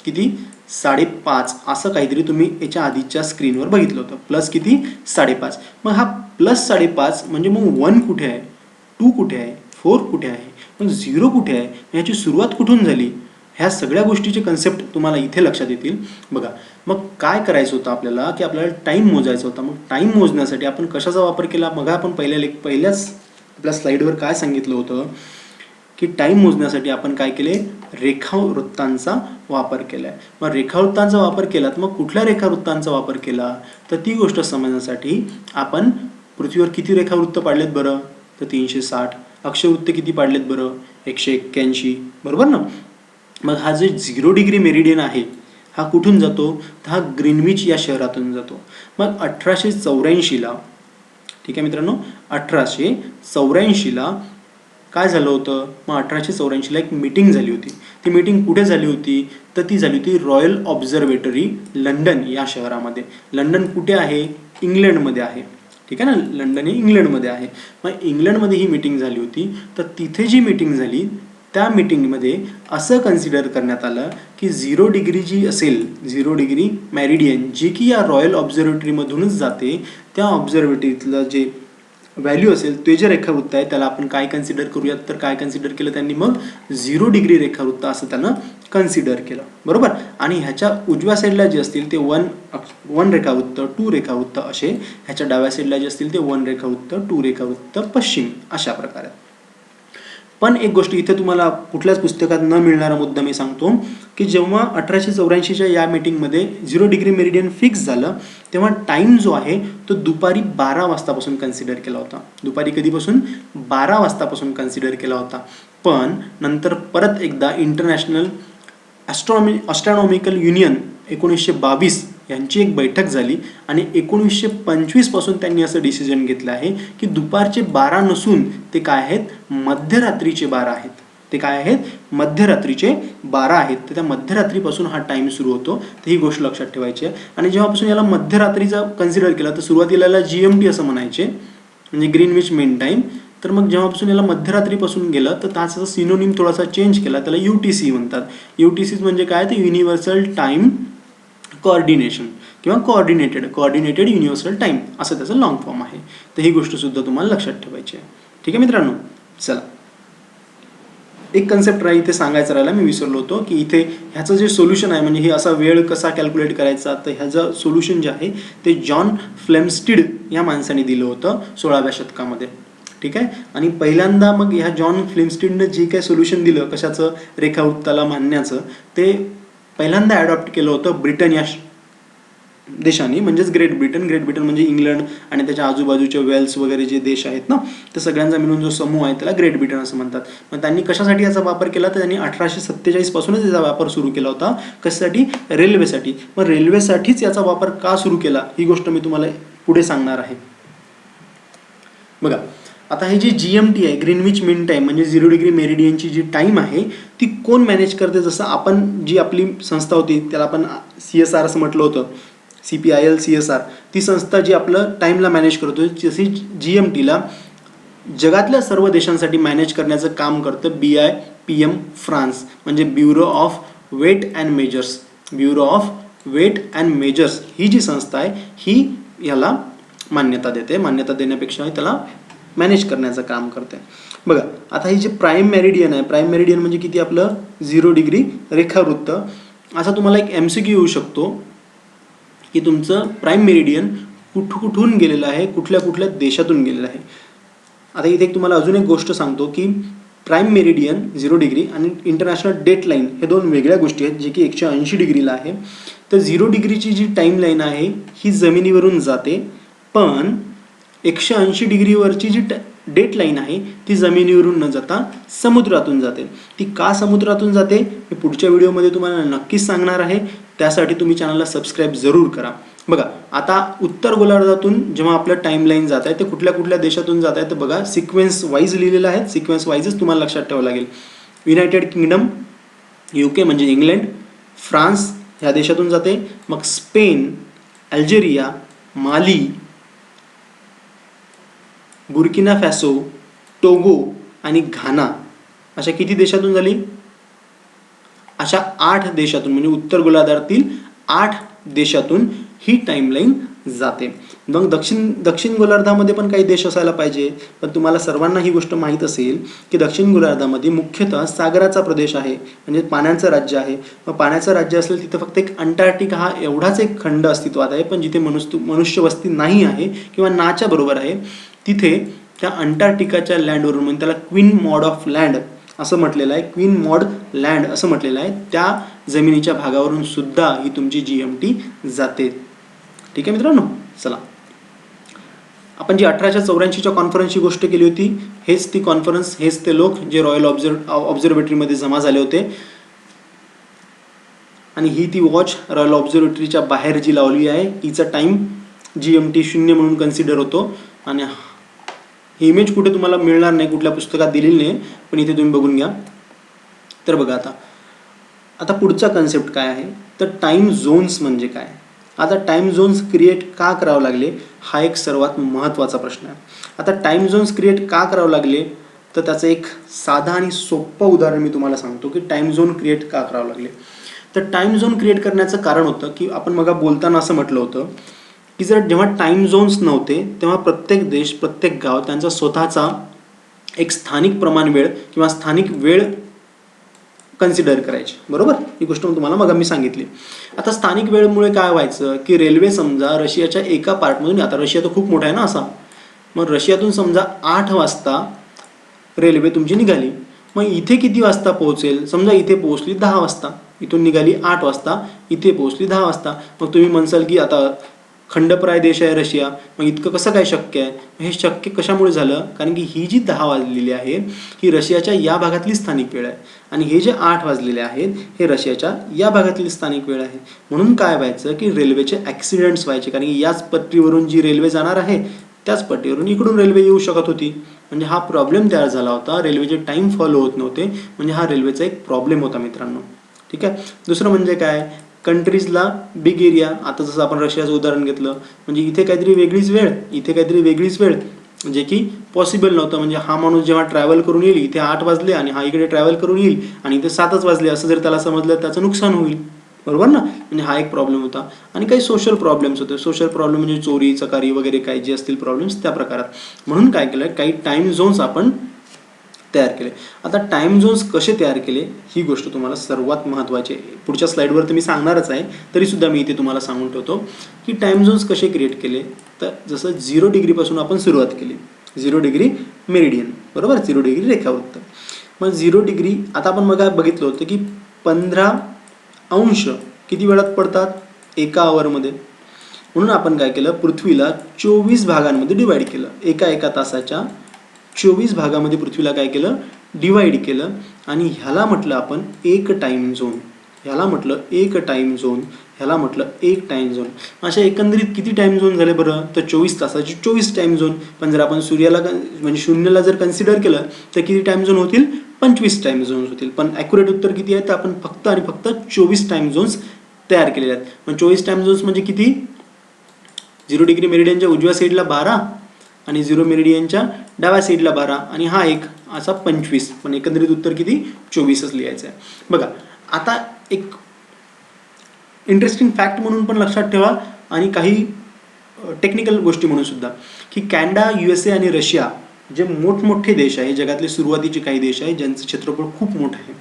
Speaker 1: किती 5.5 असं काहीतरी तुम्ही याच्या आधीच्या स्क्रीनवर बघितलं होतं. प्लस किती 5.5. मग हा प्लस 5.5 म्हणजे मग 1 कुठे आहे, 2 कुठे आहे, 4 कुठे आहे, मग 0 कुठे आहे, ह्याची सुरुवात कुठून झाली, ह्या सगळ्या गोष्टीचे कन्सेप्ट तुम्हाला इथे लक्षात येतील. बघा मग काय करायचं होतं आपल्याला की आपल्याला टाईम मोजायचा होता. मग टाईम मोजण्यासाठी आपण कशाचा वापर केला, मग आपण पहिल्याच आपल्या स्लाईडवर काय सांगितलं होतं की टाईम मोजण्यासाठी आपण काय केले, रेखावृत्तांचा वापर केला आहे. मग रेखावृत्तांचा वापर केला तर मग कुठल्या रेखावृत्तांचा वापर केला, तर ती गोष्ट समजण्यासाठी आपण पृथ्वीवर किती रेखावृत्त पाडलेत बरं, तर 360. अक्षवृत्त किती पाडलेत बरं, 181. बरोबर ना. मग हा जे 0 डिग्री मेरिडियन आहे हा कुठून जातो, तर हा ग्रीनविच या शहरातून जातो. मग 1884ला, ठीक आहे मित्रांनो, 1884ला काय झालं होतं, मग 1884ला एक मीटिंग झाली होती. ती मीटिंग कुठे झाली होती, तर ती झाली होती रॉयल ऑब्झर्वेटरी लंडन या शहरामध्ये. लंडन कुठे आहे, इंग्लंडमध्ये आहे. ठीक आहे ना, लंडन हे इंग्लंडमध्ये आहे. मग इंग्लंडमध्ये ही मीटिंग झाली होती. तर तिथे जी मीटिंग झाली त्या मीटिंगमध्ये असं कन्सिडर करण्यात आलं की 0 डिग्री जी असेल, 0 डिग्री मेरिडियन जी की या रॉयल ऑब्झर्वेटरीमधूनच जाते, त्या ऑब्झर्वेटरीतलं जे व्हॅल्यू असेल ते जे रेखावृत्त आहे त्याला आपण काय कन्सिडर करूयात, तर काय कन्सिडर केलं त्यांनी, मग 0 डिग्री रेखावृत्त असं त्यानं कन्सिडर केलं. बरोबर. आणि ह्याच्या उजव्या साईडला जे असतील ते 1 रेखावृत्त, 2 रेखावृत्त असे, ह्याच्या डाव्या साईडला जे असतील ते 1 रेखावृत्त, 2 रेखावृत्त पश्चिम अशा प्रकारे. पण एक गोष्ट इथे तुम्हाला कुठल्याच पुस्तकात न मिळणारा मुद्दा मी सांगतो की जेव्हा 1884च्या या मीटिंगमध्ये 0 डिग्री मेरिडियन फिक्स झालं तेव्हा टाईम जो आहे तो दुपारी 12 वाजतापासून कन्सिडर केला होता. दुपारी कधीपासून, 12 वाजतापासून कन्सिडर केला होता. पण नंतर परत एकदा इंटरनॅशनल ॲस्ट्रॉनॉमिकल युनियन 1922 यांची एक बैठक झाली आणि 1925 पासून त्यांनी असं डिसिजन घेतलं आहे की दुपारचे 12 नसून ते काय आहेत, मध्यरात्रीचे 12 आहेत. ते काय आहेत, मध्यरात्रीचे 12 आहेत. तर त्या मध्यरात्रीपासून हा टाइम सुरू होतो. तर ही गोष्ट लक्षात ठेवायची आहे. आणि जेव्हापासून याला मध्यरात्रीचा कन्सिडर केला तर सुरुवातीला याला GMT असं म्हणायचे, म्हणजे ग्रीनविच मीन टाईम. तर मग जेव्हापासून याला मध्यरात्रीपासून गेलं तर त्याचा सिनोनिम थोडासा चेंज केला, त्याला UTC म्हणतात. UTC म्हणजे काय, तर युनिव्हर्सल टाइम कोऑर्डिनेशन किंवा कोऑर्डिनेटेड युनिव्हर्सल टाइम असं त्याचं लॉंग फॉर्म आहे. तर ही गोष्ट सुद्धा तुम्हाला लक्षात ठेवायची आहे. ठीक आहे मित्रांनो. चला, एक कन्सेप्ट इथे सांगायचं राहिला, मी विसरलो होतो की इथे ह्याचं जे सोल्युशन आहे, म्हणजे हे असा वेळ कसा कॅल्क्युलेट करायचा, तर ह्याचं सोल्युशन जे आहे ते जॉन फ्लेमस्टीड या माणसाने दिलं होतं 16व्या शतकामध्ये. ठीक आहे. आणि पहिल्यांदा मग ह्या जॉन फ्लेमस्टीडनं जे काही सोल्युशन दिलं कशाचं, रेखावृत्ताला मांडण्याचं, ते पहिल्यांदा ॲडॉप्ट केलं होतं ब्रिटन या देशाने, म्हणजेच ग्रेट ब्रिटन म्हणजे इंग्लंड आणि त्याच्या आजूबाजूचे वेल्स वगैरे जे देश आहेत ना, तर सगळ्यांचा मिळून जो समूह आहे त्याला ग्रेट ब्रिटन असं म्हणतात. मग त्यांनी कशासाठी याचा वापर केला, तर त्यांनी 1847 पासूनच याचा वापर सुरू केला होता. कशासाठी, रेल्वेसाठी. मग रेल्वेसाठीच याचा वापर का सुरू केला ही गोष्ट मी तुम्हाला पुढे सांगणार आहे. बघा, आता हे जी GMT आहे, ग्रीनविच मीन टाईम म्हणजे 0 डिग्री मेरिडियनची जी टाईम आहे ती कोण मॅनेज करते. जसं आपण जी आपली संस्था होती त्याला आपण CSR असं म्हटलं होतं, CPIL CSR, ती संस्था जी आपलं टाईमला मॅनेज करतो, तशी GMTला जगातल्या सर्व देशांसाठी मॅनेज करण्याचं काम करतं BIPM फ्रान्स, म्हणजे bureau of weight and measures. ही जी संस्था आहे ही याला मान्यता देते. मान्यता देण्यापेक्षा त्याला मॅनेज करण्याचं काम करते. बघा, आता ही जे प्राईम मेरिडियन आहे, प्राईम मेरिडियन म्हणजे किती, आपलं 0 डिग्री रेखावृत्त. असा तुम्हाला एक MCQ येऊ शकतो की तुमचं प्राईम मेरिडियन कुठून गेलेलं आहे, कुठल्या देशातून गेलेलं आहे. आता इथे तुम्हाला अजून एक गोष्ट सांगतो की प्राईम मेरिडियन 0 डिग्री आणि इंटरनॅशनल डेट लाईन हे दोन वेगळ्या गोष्टी आहेत, जे की 180 डिग्रीला आहे. तर 0 डिग्रीची जी टाईम लाईन आहे ही जमिनीवरून जाते, पण 180 डिग्रीवरची जी डेट लाईन आहे ती जमिनीवरून न जाता समुद्रातून जाते. ती का समुद्रातून जाते मी पुढच्या व्हिडिओमध्ये तुम्हाला नक्कीच सांगणार आहे. त्यासाठी तुम्ही चॅनलला सबस्क्राईब जरूर करा. बघा, आता उत्तर गोलार्धातून जेव्हा आपलं टाईमलाईन जात आहे ते कुठल्या देशातून जात आहे, तर बघा सिक्वेन्स वाईज लिहिलेलं आहे. सिक्वेन्स वाईजच तुम्हाला लक्षात ठेवावं लागेल. युनायटेड किंगडम, UK म्हणजे इंग्लंड, फ्रान्स ह्या देशातून जाते. मग स्पेन, अल्जेरिया, माली, बुर्किना फॅसो, टोगो आणि घाना अशा किती देशातून झाली, अशा 8 देशातून, म्हणजे उत्तर गोलार्धातील 8 देशातून ही टाईमलाईन जाते. मग दक्षिण गोलार्धामध्ये पण काही देश असायला पाहिजे, पण तुम्हाला सर्वांना ही गोष्ट माहीत असेल की दक्षिण गोलार्धामध्ये मुख्यतः सागराचा प्रदेश आहे, म्हणजे पाण्याचं राज्य आहे. मग पाण्याचं राज्य असेल तिथं फक्त एक अंटार्क्टिका हा एवढाच एक खंड अस्तित्वात आहे, पण जिथे मनुष्य वस्ती नाही आहे किंवा नाच्या बरोबर आहे, तिथे त्या अंटार्क्टिकाच्या लँडवरून, म्हणजे त्याला क्वीन मॉड ऑफ लँड असं म्हटलेलं आहे, क्वीन मॉड लँड असं म्हटलेलं आहे, त्या जमिनीच्या भागावरून सुद्धा ही तुमची GMT जाते. ठीक आहे मित्रांनो. चला, आपण जी 1884च्या कॉन्फरन्सची गोष्ट केली होती, हेच ती कॉन्फरन्स, हेच ते लोक जे रॉयल ऑब्झर्वेटरीमध्ये जमा झाले होते. आणि ही ती वॉच रॉयल ऑब्झर्वेटरीच्या बाहेर जी लावली आहे हिचा टाईम GMT 0 म्हणून कन्सिडर होतो. आणि ही इमेज कुठे तुम्हाला मिळणार नाही, कुठल्या पुस्तकात दिलेली नाही, पण इथे तुम्ही बघून घ्या. तर बघा, आता पुढचा कन्सेप्ट काय आहे, तर टाईम झोन्स म्हणजे काय. आता टाईम झोन्स क्रिएट का करावं लागले हा एक सर्वात महत्त्वाचा प्रश्न आहे. आता टाईम झोन्स क्रिएट का करावं लागले, तर त्याचं एक साधा आणि सोपं उदाहरण मी तुम्हाला सांगतो की टाईम झोन क्रिएट का करावं लागले. तर टाईम झोन क्रिएट करण्याचं कारण होतं की आपण मग बोलताना असं म्हटलं होतं की जेव्हा टाईम झोन्स नव्हते तेव्हा प्रत्येक देश, प्रत्येक गाव त्यांचा स्वतःचा एक स्थानिक प्रमाण वेळ किंवा स्थानिक वेळ कन्सिडर करायचे. बरोबर, ही गोष्ट तुम्हाला मी सांगितली. आता स्थानिक वेळमुळे काय व्हायचं की रेल्वे समजा रशियाच्या एका पार्टमधून, आता रशिया तर खूप मोठा आहे ना असा, मग रशियातून समजा 8 वाजता रेल्वे तुमची निघाली, मग इथे किती वाजता पोहोचेल, समजा इथे पोहोचली 10 वाजता, इथून निघाली 8 वाजता, इथे पोहोचली 10 वाजता. मग तुम्ही म्हणसाल की आता खंडप्राय देश आहे रशिया, मग इतकं कसं काय शक्य आहे? हे शक्य कशामुळे झालं? कारण की ही जी 10 वाजलेली आहे ही रशियाच्या या भागातली स्थानिक वेळ आहे आणि हे जे 8 वाजलेले आहेत हे रशियाच्या या भागातली स्थानिक वेळ आहे. म्हणून काय व्हायचं की रेल्वेचे ॲक्सिडेंट्स व्हायचे, कारण की याच पट्टीवरून जी रेल्वे जाणार आहे त्याच पट्टीवरून इकडून रेल्वे येऊ शकत होती. म्हणजे हा प्रॉब्लेम तयार झाला होता, रेल्वेचे टाईम फॉलो होत नव्हते, म्हणजे हा रेल्वेचा एक प्रॉब्लेम होता मित्रांनो. ठीक आहे. दुसरं म्हणजे काय, कंट्रीजला बिग एरिया, आता जसं आपण रशियाचं उदाहरण घेतलं, म्हणजे इथे काहीतरी वेगळीच वेळ, इथे काहीतरी वेगळीच वेळ, जे की पॉसिबल नव्हतं. म्हणजे हा माणूस जेव्हा ट्रॅव्हल करून येईल इथे 8 वाजले आणि हा इकडे ट्रॅव्हल करून येईल आणि इथे 7च वाजले असं जर त्याला समजलं त्याचं नुकसान होईल, बरोबर ना. म्हणजे हा एक प्रॉब्लेम होता. आणि काही सोशल प्रॉब्लेम्स होते. सोशल प्रॉब्लेम म्हणजे चोरी चकारी वगैरे काही जे असतील प्रॉब्लेम्स त्या प्रकारात. म्हणून काय केलं, काही टाईम झोन्स आपण तयार केले. आता टाईम झोन्स कसे तयार केले ही गोष्ट तुम्हाला सर्वात महत्त्वाची आहे. पुढच्या स्लाईडवर तर मी सांगणारच आहे, तरीसुद्धा मी इथे तुम्हाला सांगून ठेवतो की टाईम झोन्स कसे क्रिएट केले. तर जसं 0 डिग्रीपासून आपण सुरुवात केली, 0 डिग्री मेरिडियन, बरोबर, 0 डिग्री रेखावृत्त. मग 0 डिग्री आता आपण मग बघितलं होतं की 15 अंश किती वेळात पडतात, एका आवरमध्ये. म्हणून आपण काय केलं, पृथ्वीला 24 भागांमध्ये डिवाईड केलं. एका तासाच्या 24 भागामध्ये पृथ्वीला काय केलं, डिवाईड केलं आणि ह्याला म्हटलं आपण एक टाईम झोन. ह्याला म्हटलं एक टाईम झोन, ह्याला म्हटलं एक टाईम झोन. अशा एकंदरीत किती टाईम झोन झाले बरं, तर 24 तासाची 24 टाईम झोन. पण जर आपण सूर्याला म्हणजे शून्यला जर कन्सिडर केलं तर किती टाईम झोन होतील, 25 टाईम झोन्स होतील. पण ॲक्युरेट उत्तर किती आहे, तर आपण फक्त आणि फक्त 24 टाईम झोन्स तयार केलेले आहेत. पण 24 टाईम झोन्स म्हणजे किती, 0 डिग्री मेरिडियनच्या उजव्या साईडला 12 आणि 0 मेरिडियनच्या डाव्या साईडला 12 आणि हा एक असा 25. पण एकंदरीत उत्तर किती, 24च लिहायचं आहे. बघा आता एक इंटरेस्टिंग फॅक्ट म्हणून पण लक्षात ठेवा आणि काही टेक्निकल गोष्टी म्हणून सुद्धा, की कॅनडा, USA आणि रशिया जे मोठमोठे देश आहे, जगातले सुरुवातीचे काही देश आहे ज्यांचं क्षेत्रफळ खूप मोठं आहे.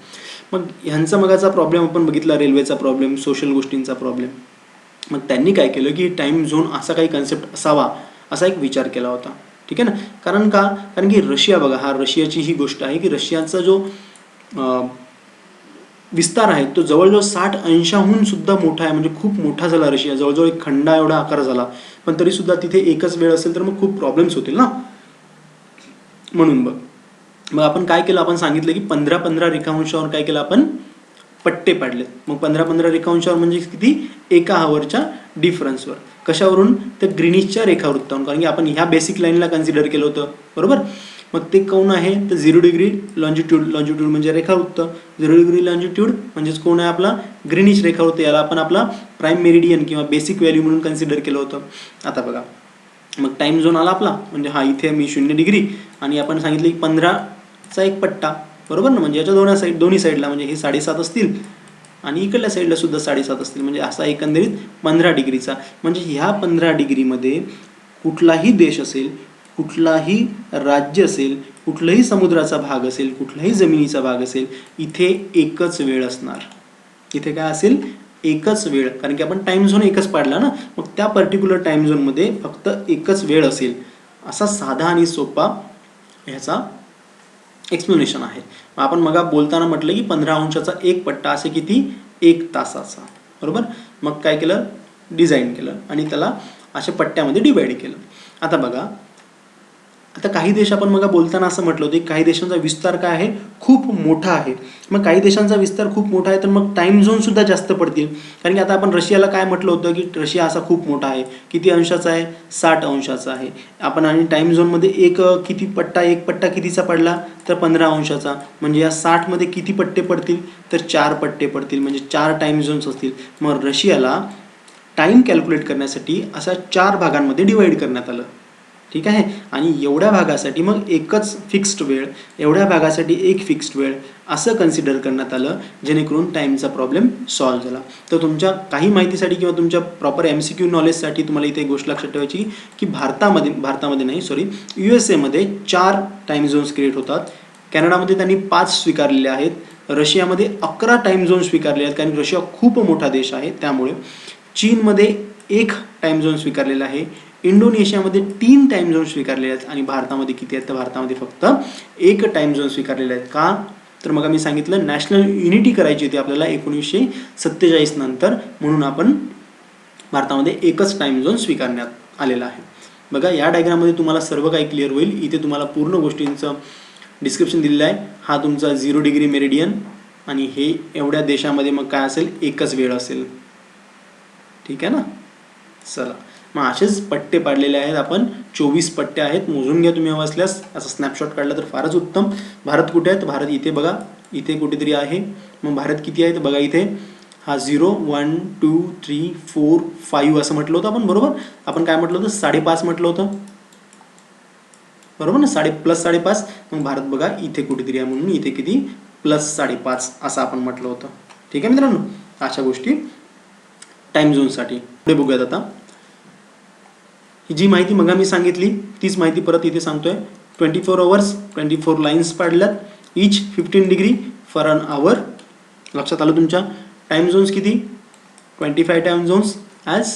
Speaker 1: मग ह्यांचा मगाचा प्रॉब्लेम आपण बघितला, रेल्वेचा प्रॉब्लेम, सोशल गोष्टींचा प्रॉब्लेम. मग त्यांनी काय केलं की टाईम झोन असा काही कन्सेप्ट असावा असा एक विचार केला होता. ठीक आहे ना. कारण की रशिया बघा, हा रशियाची ही गोष्ट आहे की रशियाचा जो विस्तार आहे तो जवळजवळ 60 अंशाहून सुद्धा मोठा आहे. म्हणजे खूप मोठा झाला रशिया, जवळजवळ एक खंडा एवढा आकार झाला. पण तरीसुद्धा तिथे एकच वेळ असेल तर मग खूप प्रॉब्लेम्स होतील ना. म्हणून मग आपण काय केलं, आपण सांगितलं की 15-15 रेखांशावर काय केलं, आपण पट्टे पाडले. मग 15-15 रेखांशावर म्हणजे किती, एका आवरच्या डिफरन्सवर. कशावरून, तर ग्रीनिचच्या रेखावृत्तावरून. कारण की आपण ह्या बेसिक लाईनला कन्सिडर केलं होतं, बरोबर. मग ते कोण आहे, तर 0 डिग्री लॉन्जिट्यूड. लॉन्जिट्यूड म्हणजे रेखावृत्त. 0 डिग्री लॉन्जिट्यूड म्हणजेच कोण आहे, आपला ग्रीनिच रेखावृत्त. याला आपण आपला प्राईम मेरिडियन किंवा बेसिक व्हॅल्यू म्हणून कन्सिडर केलं होतं. आता बघा, मग टाईम झोन आला आपला, म्हणजे हा इथे मी 0 डिग्री आणि आपण सांगितलं की 15चा एक पट्टा, बरोबर ना. म्हणजे याच्या दोन्ही साईडला म्हणजे हे 7.5 असतील आणि इकडल्या साईडला सुद्धा 7.5 असतील. म्हणजे असा एकंदरीत 15 डिग्रीचा. म्हणजे ह्या 15 डिग्रीमध्ये कुठलाही देश असेल, कुठलाही राज्य असेल, कुठलाही समुद्राचा भाग असेल, कुठलाही जमिनीचा भाग असेल, इथे एकच वेळ असणार. इथे काय असेल, एकच वेळ. कारण की आपण टाईम झोन एकच पाडला ना. मग त्या पर्टिक्युलर टाईम झोनमध्ये फक्त एकच वेळ असेल. असा साधा आणि सोपा ह्याचा एक्सप्लेनेशन आहे. आपण मग बोलताना म्हटलं की 15 अंशाचा एक पट्टा असे किती, 1 तासाचा, बरोबर. मग काय केलं, डिझाईन केलं आणि त्याला अशा पट्ट्यामध्ये डिवाईड केलं. आता बघा, आता काही देश आपण मग बोलताना असं म्हटलं होतं की काही देशांचा विस्तार काय आहे, खूप मोठा आहे. मग काही देशांचा विस्तार खूप मोठा आहे तर मग टाईम झोन सुद्धा जास्त पडतील. कारण की आता आपण रशियाला काय म्हटलं होतं की रशिया असा खूप मोठा आहे, किती अंशाचा आहे, 60 अंशाचा आहे. आपण आणि टाईम झोनमध्ये एक पट्टा कितीचा पडला, तर 15 अंशाचा. म्हणजे या 60मध्ये किती पट्टे पडतील, तर 4 पट्टे पडतील. म्हणजे 4 टाईम झोन्स असतील. मग रशियाला टाईम कॅल्क्युलेट करण्यासाठी अशा 4 भागांमध्ये डिवाईड करण्यात आलं. ठीक आहे. आणि एवढ्या भागासाठी मग एकच फिक्स्ड वेळ, एवढ्या भागासाठी एक फिक्स्ड वेळ असं कन्सिडर करण्यात आलं, जेणेकरून टाईमचा प्रॉब्लेम सॉल्व्ह झाला. तर तुमच्या काही माहितीसाठी किंवा तुमच्या प्रॉपर MCQ नॉलेजसाठी तुम्हाला इथे एक गोष्ट लक्षात ठेवायची की भारतामध्ये नाही सॉरी USA मध्ये 4 टाईम झोन्स क्रिएट होतात. कॅनडामध्ये त्यांनी 5 स्वीकारलेले आहेत. रशियामध्ये 11 टाईम झोन स्वीकारले आहेत, कारण रशिया खूप मोठा देश आहे त्यामुळे. चीनमध्ये 1 टाईम झोन स्वीकारलेला आहे. इंडोनेशियामध्ये 3 टाईम झोन स्वीकारलेले आहेत. आणि भारतामध्ये किती आहेत, तर भारतामध्ये फक्त 1 टाईम झोन स्वीकारलेले आहेत. का, तर मग मी सांगितलं नॅशनल युनिटी करायची होती आपल्याला 1947 नंतर. म्हणून आपण भारतामध्ये एकच टाईम झोन स्वीकारण्यात आलेला आहे. बघा या डायग्राममध्ये तुम्हाला सर्व काही क्लिअर होईल. इथे तुम्हाला पूर्ण गोष्टींचं डिस्क्रिप्शन दिलेलं आहे. हा तुमचा 0 डिग्री मेरिडियन आणि हे एवढ्या देशामध्ये मग काय असेल, एकच वेळ असेल. ठीक आहे ना. चला मग असेच पट्टे पाडलेले आहेत आपण, 24 पट्टे आहेत, मोजून घ्या तुम्ही हवं असल्यास. असा स्नॅपशॉट काढला तर फारच उत्तम. भारत कुठे आहेत, भारत इथे बघा, इथे कुठेतरी आहे. मग भारत किती आहेत बघा, इथे हा 0 1 2 3 4 5 असं म्हटलं होतं आपण, बरोबर. आपण काय म्हटलं होतं, 5.5 म्हटलं होतं, बरोबर ना, +5.5. मग भारत बघा इथे कुठेतरी आहे, म्हणून इथे किती +5.5 असं आपण म्हटलं होतं. ठीक आहे मित्रांनो, अशा गोष्टी टाईम झोनसाठी. पुढे बघूयात आता. ही जी माहिती मग मी सांगितली तीच माहिती परत इथे सांगतोय. 24 आवर्स 24 लाईन्स पाडल्यात, each 15 degree for an hour. लक्षात आलं तुमच्या. टाईम झोन्स किती, 25 time zones as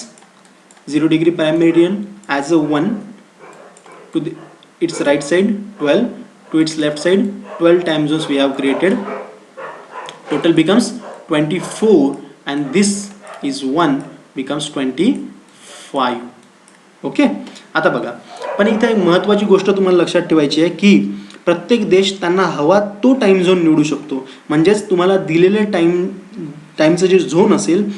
Speaker 1: 0 degree prime meridian as a 1 to its right side 12, to its left side 12 time zones we have created. Total becomes 24 and this is 1 becomes 25. Okay. आता बघा, पण इथे एक महत्त्वाची गोष्ट तुम्हाला लक्षात ठेवायची आहे की प्रत्येक देश त्यांना हवा तो टाईम झोन निवडू शकतो. म्हणजेच तुम्हाला दिलेले टाईमचं जे झोन असेल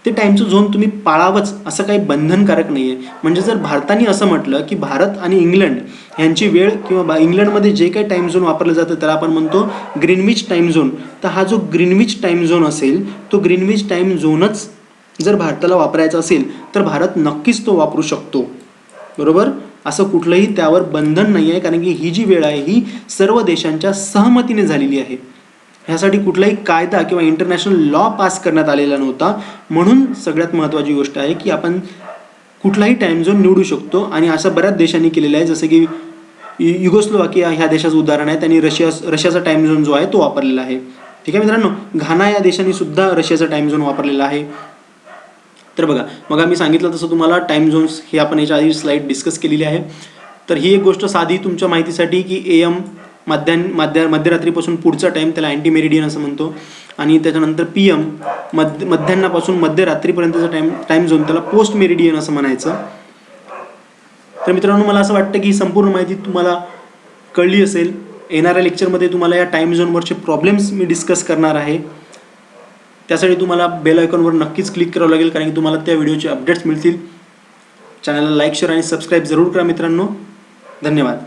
Speaker 1: ते टाईमचं झोन तुम्ही पाळावंच असं काही बंधनकारक नाही आहे. म्हणजे जर भारताने असं म्हटलं की भारत आणि इंग्लंड यांची वेळ किंवा इंग्लंडमध्ये जे काही टाईम झोन वापरलं जातं त्याला आपण म्हणतो ग्रीनविच टाईम झोन. तर हा जो ग्रीनविच टाईम झोन असेल तो ग्रीनविच टाईम झोनच जर भारताला वापरायचा असेल तर भारत नक्कीच तो वापरू शकतो, बरोबर. असं कुठलंही त्यावर बंधन नाही आहे, कारण की ही जी वेळ आहे ही सर्व देशांच्या सहमतीने झालेली आहे. ह्यासाठी कुठलाही कायदा किंवा इंटरनॅशनल लॉ पास करण्यात आलेला नव्हता. म्हणून सगळ्यात महत्त्वाची गोष्ट आहे की आपण कुठलाही टाईम झोन निवडू शकतो आणि असं बऱ्याच देशांनी केलेलं आहे. जसं की युगोस्लोवाकिया ह्या देशाचं उदाहरण आहे, त्यांनी रशियाचा टाईम झोन जो आहे तो वापरलेला आहे. ठीक आहे मित्रांनो. घाना या देशाने सुद्धा रशियाचा टाईम झोन वापरलेला आहे. तर बघा, मग आम्ही सांगितलं तसं तुम्हाला टाईम झोन्स हे आपण याच्या आधी स्लाईड डिस्कस केलेली आहे. तर ही एक गोष्ट साधी तुमच्या माहितीसाठी की AM मध्यरात्रीपासून पुढचा टाईम त्याला अँटी मेरिडियन असं म्हणतो, आणि त्याच्यानंतर PM मध्यान्नापासून मध्यरात्रीपर्यंतचा टाईम झोन त्याला पोस्ट मेरिडियन असं म्हणायचं. तर मित्रांनो, मला असं वाटतं की ही संपूर्ण माहिती तुम्हाला कळली असेल. येणाऱ्या लेक्चरमध्ये तुम्हाला या टाईम झोनवरचे प्रॉब्लेम्स मी डिस्कस करणार आहे. त्यासाठी तुम्हाला बेल आयकॉनवर नक्कीच क्लिक करावं लागेल, कारण की तुम्हाला त्या व्हिडिओचे अपडेट्स मिळतील. चॅनलला लाईक, शेअर आणि सबस्क्राईब जरूर करा मित्रांनो. धन्यवाद.